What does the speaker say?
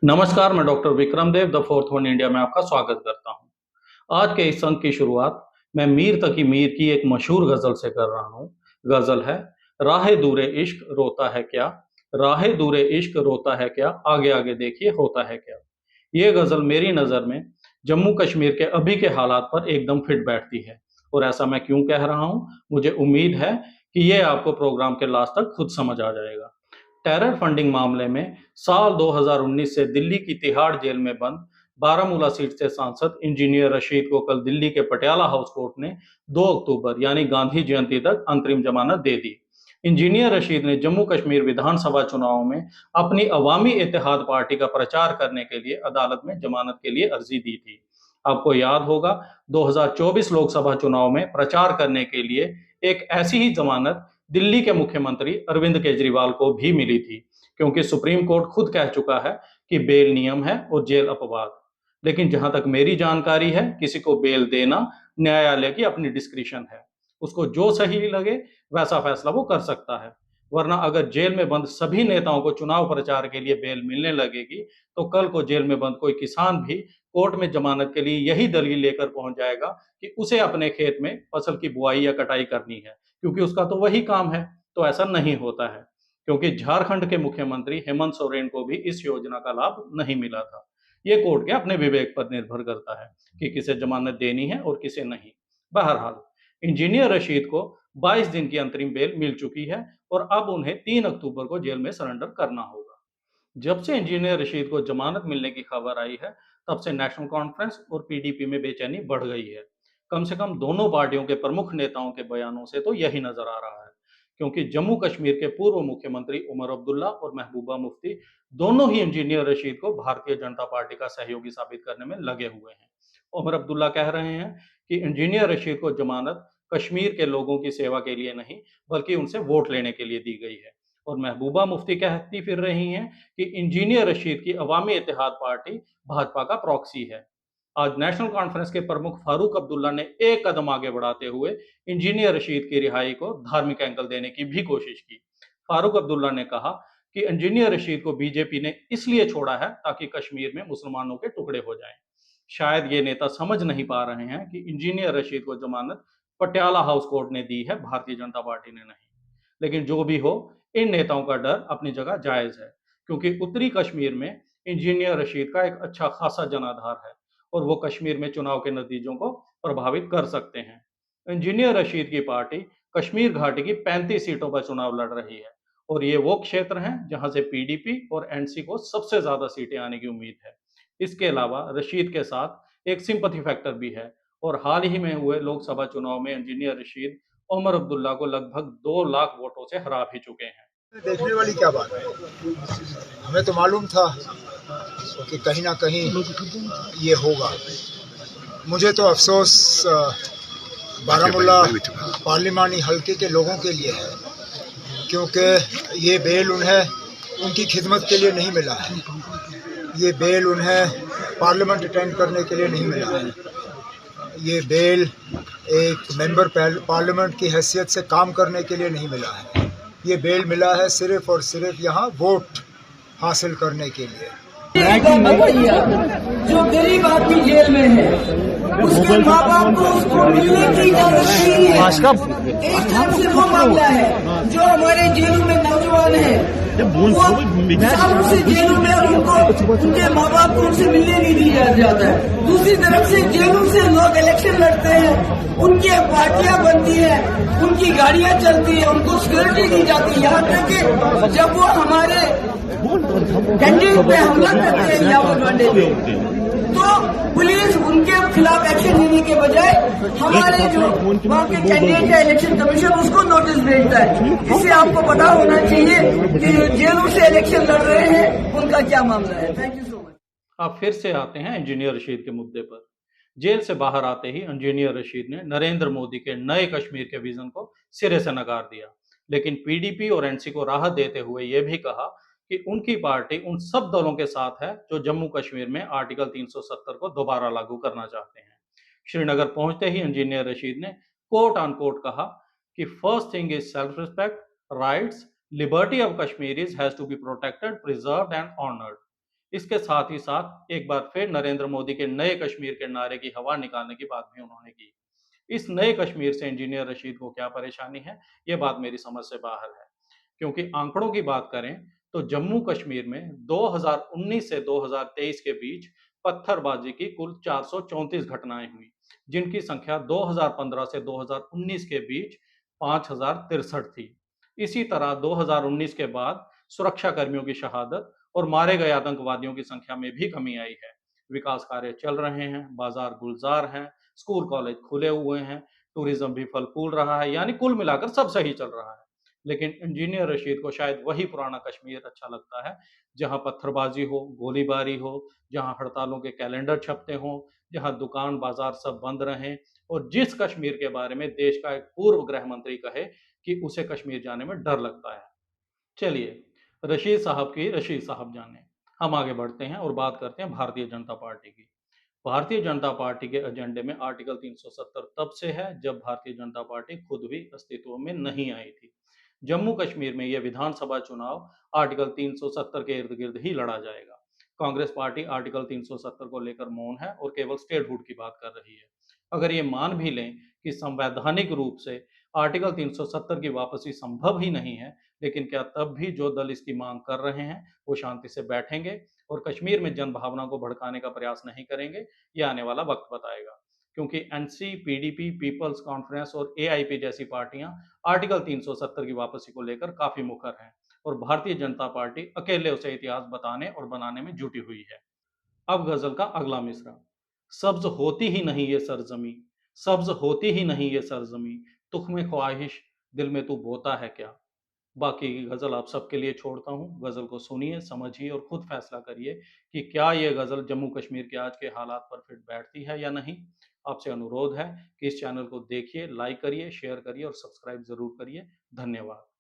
नमस्कार, मैं doctor Vikram Dev the fourth one India में आपका स्वागत करता हूं। आज के इस अंक की शुरुआत मैं मीर तकी मीर की एक मशहूर गजल से कर रहा हूं। गजल है, राहे दूरे इश्क रोता है क्या, राहे दूरे इश्क रोता है क्या, आगे आगे देखिए होता है क्या। ये गजल मेरी नज़र में जम्मू कश्मीर के अभी के हालात पर एकदम फिट बैठती है। और ऐसा मैं क्यों कह रहा हूं, मुझे उम्मीद है कि ये आपको प्रोग्राम के लास्ट तक खुद समझ आ जाएगा। टेरर फंडिंग मामले में साल 2019 से दिल्ली की तिहाड़ जेल में बंद बारामूला सीट से सांसद इंजीनियर रशीद को कल दिल्ली के पटियाला हाउस कोर्ट ने 2 अक्टूबर यानी गांधी जयंती तक अंतरिम जमानत दे दी। इंजीनियर रशीद ने जम्मू कश्मीर विधानसभा चुनाव में अपनी अवामी इत्तेहाद पार्टी का प्रचार करने के लिए अदालत में जमानत के लिए अर्जी दी थी। आपको याद होगा, 2024 लोकसभा चुनाव में प्रचार करने के लिए एक ऐसी ही जमानत दिल्ली के मुख्यमंत्री अरविंद केजरीवाल को भी मिली थी, क्योंकि सुप्रीम कोर्ट खुद कह चुका है कि बेल नियम है और जेल अपवाद। लेकिन जहां तक मेरी जानकारी है, किसी को बेल देना न्यायालय की अपनी डिस्क्रिशन है। उसको जो सही लगे वैसा फैसला वो कर सकता है। वरना अगर जेल में बंद सभी नेताओं को चुनाव प्रचार के लिए बेल मिलने लगेगी, तो कल को जेल में बंद कोई किसान भी कोर्ट में जमानत के लिए यही दलील लेकर पहुंच जाएगा कि उसे अपने खेत में फसल की बुआई या कटाई करनी है, क्योंकि उसका तो वही काम है। तो ऐसा नहीं होता है, क्योंकि झारखंड के मुख्यमंत्री हेमंत सोरेन को भी इस योजना का लाभ नहीं मिला था। ये कोर्ट के अपने विवेक पर निर्भर करता है कि किसे जमानत देनी है और किसे नहीं। बहरहाल, इंजीनियर रशीद को 22 दिन की अंतरिम बेल मिल चुकी है और अब उन्हें 3 अक्टूबर को जेल में सरेंडर करना होगा। जब से इंजीनियर रशीद को जमानत मिलने की खबर आई है, तब से नेशनल कॉन्फ्रेंस और पीडीपी में बेचैनी बढ़ गई है। कम से कम दोनों पार्टियों के प्रमुख नेताओं के बयानों से तो यही नजर आ रहा है, क्योंकि जम्मू कश्मीर के पूर्व मुख्यमंत्री उमर अब्दुल्ला और महबूबा मुफ्ती दोनों ही इंजीनियर रशीद को भारतीय जनता पार्टी का सहयोगी साबित करने में लगे हुए हैं। उमर अब्दुल्ला कह रहे हैं कि इंजीनियर रशीद को जमानत कश्मीर के लोगों की सेवा के लिए नहीं, बल्कि उनसे वोट लेने के लिए दी गई है। और महबूबा मुफ्ती कहती फिर रही हैं कि इंजीनियर रशीद की अवामी इत्तेहाद पार्टी भाजपा का प्रॉक्सी है। आज नेशनल कॉन्फ्रेंस के प्रमुख फारूक अब्दुल्ला ने एक कदम आगे बढ़ाते हुए इंजीनियर रशीद की रिहाई को धार्मिक एंगल देने की भी कोशिश की। फारूक अब्दुल्ला ने कहा कि इंजीनियर रशीद को बीजेपी ने इसलिए छोड़ा है ताकि कश्मीर में मुसलमानों के टुकड़े हो जाएं। शायद ये नेता समझ नहीं पा रहे हैं कि इंजीनियर रशीद को जमानत पटियाला हाउस कोर्ट ने दी है, भारतीय जनता पार्टी ने नहीं। लेकिन जो भी हो, इन नेताओं का डर अपनी जगह जायज है, क्योंकि उत्तरी कश्मीर में इंजीनियर रशीद का एक अच्छा खासा जनाधार है और वो कश्मीर में चुनाव के नतीजों को प्रभावित कर सकते हैं। इंजीनियर रशीद की पार्टी कश्मीर घाटी की 35 सीटों पर चुनाव लड़ रही है और ये वो क्षेत्र हैं जहां से पीडीपी और एनसी को सबसे ज्यादा सीटें आने की उम्मीद है। इसके अलावा रशीद के साथ एक सिंपैथी फैक्टर भी है और हाल ही में हुए लोकसभा चुनाव में इंजीनियर रशीद उमर अब्दुल्ला को लगभग 2 लाख वोटों से हरा भी चुके हैं। देखने वाली क्या बात है। हमें तो मालूम था कि कहीं ना कहीं ये होगा। मुझे तो अफसोस बारामूला पार्लिमानी हल्के के लोगों के लिए है, क्योंकि ये बेल उन्हें उनकी खिदमत के लिए नहीं मिला है। ये बेल उन्हें पार्लियामेंट अटेंड करने के लिए नहीं मिला है। ये बेल एक मेंबर पार्लियामेंट की हैसियत से काम करने के लिए नहीं मिला है। ये बेल मिला है सिर्फ और सिर्फ यहाँ वोट हासिल करने के लिए। जो गरीब आदमी जेल में है, उसके माँ बाप को उसको मिलने की इजाजत नहीं है। एक तरफ से वो मामला है जो हमारे जेलों में नौजवान है, सालों से जेलों में उनको उनके माँ बाप को उनसे मिलने नहीं दिया जाता है। दूसरी तरफ से जेलों से लोग इलेक्शन लड़ते हैं, उनकी पार्टियां बनती है, उनकी गाड़ियां चलती है, उनको सिक्योरिटी दी जाती है। यहाँ तक कि जब वो हमारे कैंडिडेट पे हमला करते हैं यावत वाले पे, तो पुलिस उनके खिलाफ एक्शन लेने के बजाय हमारे जो वहाँ के कैंडिडेट है इलेक्शन कमीशन उसको नोटिस भेजता है। इससे आपको पता होना चाहिए कि जेलों से इलेक्शन लड़ रहे हैं उनका क्या मामला है। Thank you so much. अब फिर से आते हैं इंजीनियर रशीद के मुद्दे पर। जेल से बाहर आते ही इंजीनियर रशीद ने नरेंद्र मोदी के नए कश्मीर के विजन को सिरे से नकार दिया, लेकिन पीडीपी और एनसी को राहत देते हुए यह भी कहा कि उनकी पार्टी उन सब दलों के साथ है जो जम्मू कश्मीर में आर्टिकल 370 को दोबारा लागू करना चाहते हैं। श्रीनगर पहुंचते ही इंजीनियर रशीद ने कोट ऑन कोट कहा कि first thing is self respect, rights, liberty of Kashmiris has to be protected, preserved and honoured. इसके साथ ही साथ एक बार फिर नरेंद्र मोदी के नए कश्मीर के नारे की हवा निकालने की बात भी उन्होंने की। इस नए कश्मीर से इंजीनियर रशीद को क्या परेशानी है, ये बात मेरी समझ से बाहर है। क्योंकि आंकड़ों की बात करें तो जम्मू कश्मीर में 2019 से 2023 के बीच पत्थरबाजी की कुल 434 घटनाएं हुई, जिनकी संख्या 2015 से 2019 के बीच 5063 थी। इसी तरह 2019 के बाद सुरक्षा कर्मियों की शहादत और मारे गए आतंकवादियों की संख्या में भी कमी आई है। विकास कार्य चल रहे हैं, बाजार गुलजार हैं, स्कूल कॉलेज खुले हुए हैं, टूरिज्म भी फल फूल रहा है, यानी कुल मिलाकर सब सही चल रहा है। लेकिन इंजीनियर रशीद को शायद वही पुराना कश्मीर अच्छा लगता है, जहां पत्थरबाजी हो, गोलीबारी हो, जहां हड़तालों के कैलेंडर छपते हों, जहां दुकान बाजार सब बंद रहें, और जिस कश्मीर के बारे में देश का एक पूर्व गृह मंत्री कहे कि उसे कश्मीर जाने में डर लगता है। चलिए, रशीद साहब की रशीद साहब जाने। हम आगे बढ़ते हैं और बात करते हैं भारतीय जनता पार्टी की। भारतीय जनता पार्टी के एजेंडे में आर्टिकल 370 तब से है जब भारतीय जनता पार्टी खुद भी अस्तित्व में नहीं आई थी। जम्मू कश्मीर में यह विधानसभा चुनाव आर्टिकल 370 के इर्द गिर्द ही लड़ा जाएगा। कांग्रेस पार्टी आर्टिकल 370 को लेकर मौन है और केवल स्टेटहुड की बात कर रही है। अगर ये मान भी लें कि संवैधानिक रूप से आर्टिकल 370 की वापसी संभव ही नहीं है, लेकिन क्या तब भी जो दल इसकी मांग कर रहे हैं वो शांति से बैठेंगे और कश्मीर में जन भावना को भड़काने का प्रयास नहीं करेंगे? ये आने वाला वक्त बताएगा। क्योंकि एनसी, पीडीपी, पीपल्स कॉन्फ्रेंस और एआईपी जैसी पार्टियां आर्टिकल 370 की वापसी को लेकर काफी मुखर हैं और भारतीय जनता पार्टी अकेले उसे इतिहास बताने और बनाने में जुटी हुई है। अब गजल का अगला मिसरा। सब्ज होती ही नहीं ये सरजमी, सब्ज होती ही नहीं ये सरजमी, तुख्मे ख्वाहिश दिल में तू बोता है क्या। बाकी की गज़ल आप सबके लिए छोड़ता हूँ। गज़ल को सुनिए, समझिए और खुद फैसला करिए कि क्या ये गज़ल जम्मू कश्मीर के आज के हालात पर फिट बैठती है या नहीं। आपसे अनुरोध है कि इस चैनल को देखिए, लाइक करिए, शेयर करिए और सब्सक्राइब ज़रूर करिए। धन्यवाद।